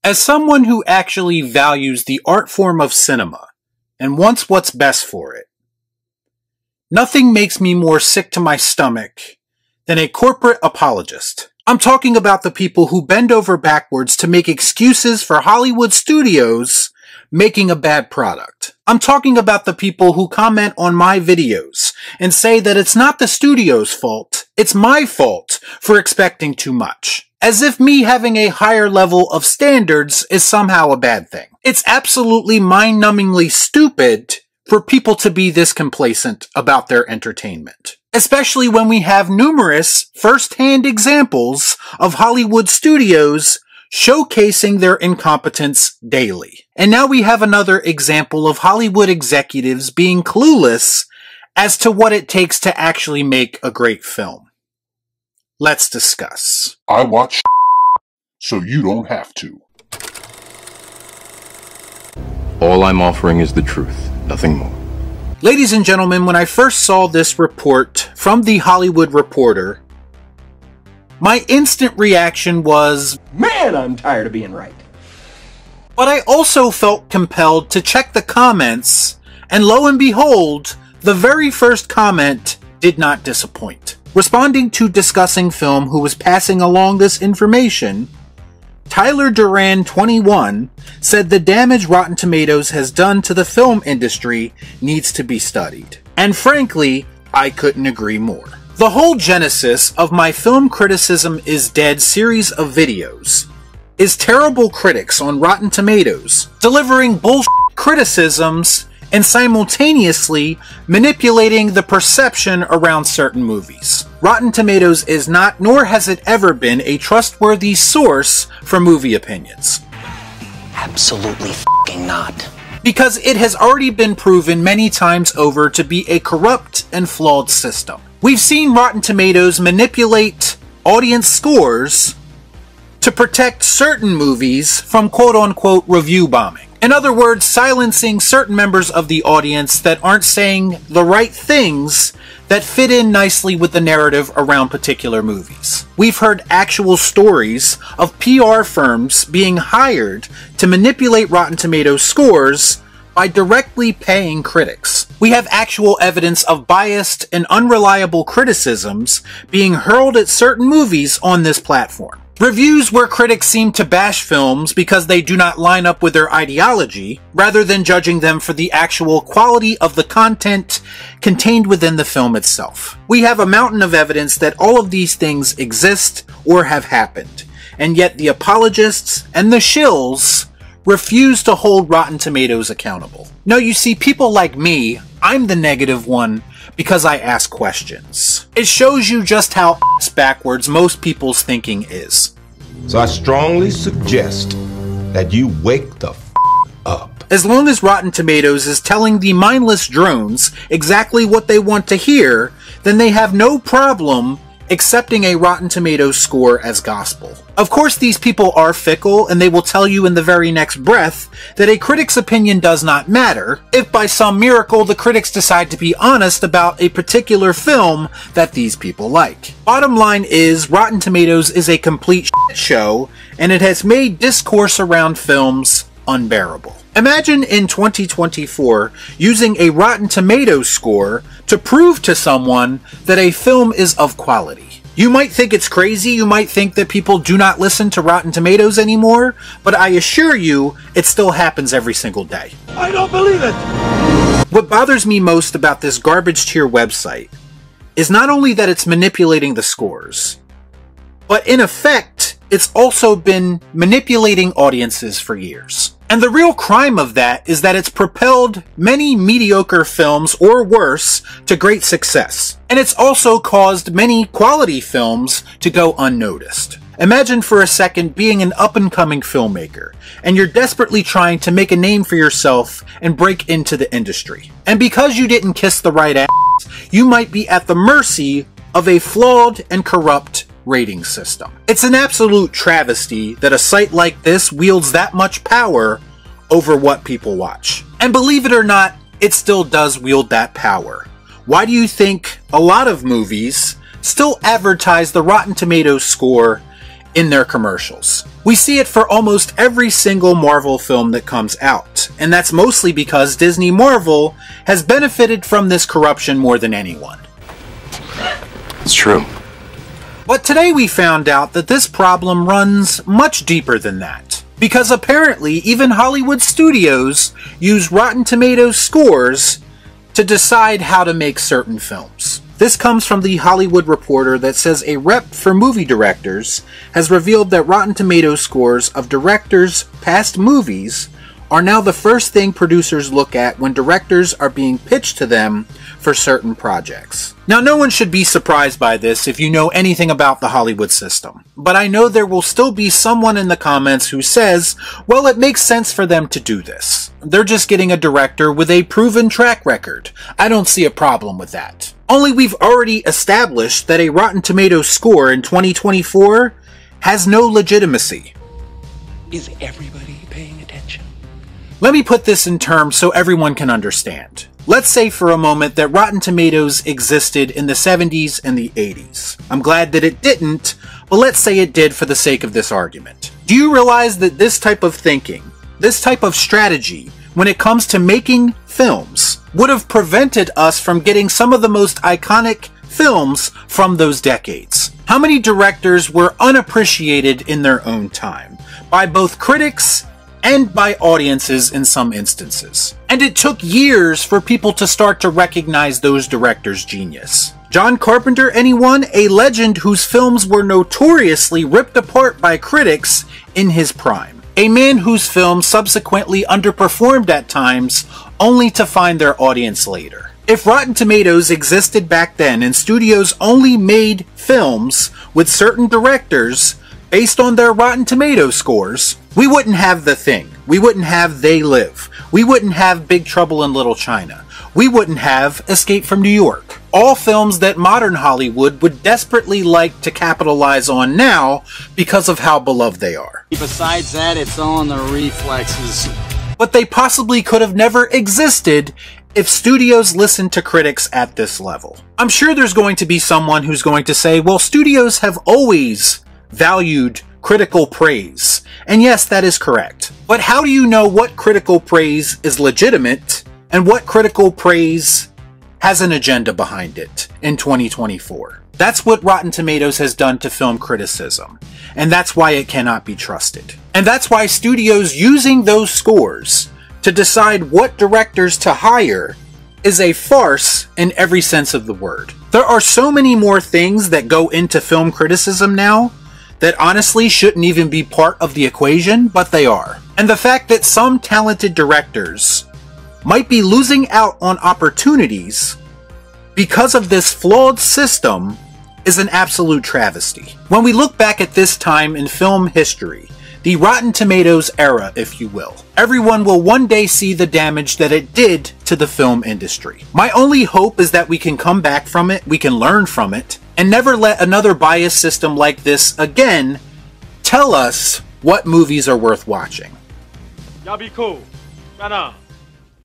As someone who actually values the art form of cinema and wants what's best for it, nothing makes me more sick to my stomach than a corporate apologist. I'm talking about the people who bend over backwards to make excuses for Hollywood studios making a bad product. I'm talking about the people who comment on my videos and say that it's not the studio's fault, it's my fault for expecting too much. As if me having a higher level of standards is somehow a bad thing. It's absolutely mind-numbingly stupid for people to be this complacent about their entertainment. Especially when we have numerous first-hand examples of Hollywood studios showcasing their incompetence daily. And now we have another example of Hollywood executives being clueless as to what it takes to actually make a great film. Let's discuss. I watch so you don't have to. All I'm offering is the truth, nothing more. Ladies and gentlemen, when I first saw this report from The Hollywood Reporter, my instant reaction was, man, I'm tired of being right. But I also felt compelled to check the comments, and lo and behold, the very first comment did not disappoint. Responding to Discussing Film, who was passing along this information, Tyler Duran, 21, said the damage Rotten Tomatoes has done to the film industry needs to be studied. And frankly, I couldn't agree more. The whole genesis of my Film Criticism is Dead series of videos is terrible critics on Rotten Tomatoes delivering bullshit criticisms and simultaneously manipulating the perception around certain movies. Rotten Tomatoes is not, nor has it ever been, a trustworthy source for movie opinions. Absolutely f***ing not. Because it has already been proven many times over to be a corrupt and flawed system. We've seen Rotten Tomatoes manipulate audience scores to protect certain movies from quote-unquote review bombing. In other words, silencing certain members of the audience that aren't saying the right things that fit in nicely with the narrative around particular movies. We've heard actual stories of PR firms being hired to manipulate Rotten Tomatoes scores by directly paying critics. We have actual evidence of biased and unreliable criticisms being hurled at certain movies on this platform. Reviews where critics seem to bash films because they do not line up with their ideology, rather than judging them for the actual quality of the content contained within the film itself. We have a mountain of evidence that all of these things exist or have happened, and yet the apologists and the shills refuse to hold Rotten Tomatoes accountable. No, you see, people like me, I'm the negative one because I ask questions. It shows you just how backwards most people's thinking is. So I strongly suggest that you wake the f*** up. As long as Rotten Tomatoes is telling the mindless drones exactly what they want to hear, then they have no problem accepting a Rotten Tomatoes score as gospel. Of course, these people are fickle, and they will tell you in the very next breath that a critic's opinion does not matter if by some miracle the critics decide to be honest about a particular film that these people like. Bottom line is, Rotten Tomatoes is a complete shit show, and it has made discourse around films unbearable. Imagine in 2024 using a Rotten Tomatoes score to prove to someone that a film is of quality. You might think it's crazy, you might think that people do not listen to Rotten Tomatoes anymore, but I assure you, it still happens every single day. I don't believe it! What bothers me most about this garbage tier website is not only that it's manipulating the scores, but in effect, it's also been manipulating audiences for years. And the real crime of that is that it's propelled many mediocre films or worse to great success. And it's also caused many quality films to go unnoticed. Imagine for a second being an up-and-coming filmmaker, and you're desperately trying to make a name for yourself and break into the industry. And because you didn't kiss the right ass, you might be at the mercy of a flawed and corrupt rating system. It's an absolute travesty that a site like this wields that much power over what people watch. And believe it or not, it still does wield that power. Why do you think a lot of movies still advertise the Rotten Tomatoes score in their commercials? We see it for almost every single Marvel film that comes out, and that's mostly because Disney Marvel has benefited from this corruption more than anyone. It's true. But today we found out that this problem runs much deeper than that, because apparently even Hollywood studios use Rotten Tomatoes scores to decide how to make certain films. This comes from The Hollywood Reporter that says a rep for movie directors has revealed that Rotten Tomatoes scores of directors' past movies are now the first thing producers look at when directors are being pitched to them for certain projects. Now, no one should be surprised by this if you know anything about the Hollywood system, but I know there will still be someone in the comments who says, well, it makes sense for them to do this. They're just getting a director with a proven track record. I don't see a problem with that. Only we've already established that a Rotten Tomatoes score in 2024 has no legitimacy. Is everybody paying attention? Let me put this in terms so everyone can understand. Let's say for a moment that Rotten Tomatoes existed in the 70s and the 80s. I'm glad that it didn't, but let's say it did for the sake of this argument. Do you realize that this type of thinking, this type of strategy, when it comes to making films, would have prevented us from getting some of the most iconic films from those decades? How many directors were unappreciated in their own time, by both critics and by audiences in some instances? And it took years for people to start to recognize those directors' genius. John Carpenter, anyone? A legend whose films were notoriously ripped apart by critics in his prime. A man whose films subsequently underperformed at times, only to find their audience later. If Rotten Tomatoes existed back then and studios only made films with certain directors based on their Rotten Tomatoes scores, we wouldn't have The Thing. We wouldn't have They Live. We wouldn't have Big Trouble in Little China. We wouldn't have Escape from New York. All films that modern Hollywood would desperately like to capitalize on now because of how beloved they are. Besides that, it's all in the reflexes. But they possibly could have never existed if studios listened to critics at this level. I'm sure there's going to be someone who's going to say, well, studios have always valued critical praise. And yes, that is correct. But how do you know what critical praise is legitimate and what critical praise has an agenda behind it in 2024? That's what Rotten Tomatoes has done to film criticism, and that's why it cannot be trusted. And that's why studios using those scores to decide what directors to hire is a farce in every sense of the word. There are so many more things that go into film criticism now that honestly shouldn't even be part of the equation, but they are. And the fact that some talented directors might be losing out on opportunities because of this flawed system is an absolute travesty. When we look back at this time in film history, the Rotten Tomatoes era, if you will, everyone will one day see the damage that it did to the film industry. My only hope is that we can come back from it, we can learn from it, and never let another bias system like this again tell us what movies are worth watching. Y'all be cool. Right on.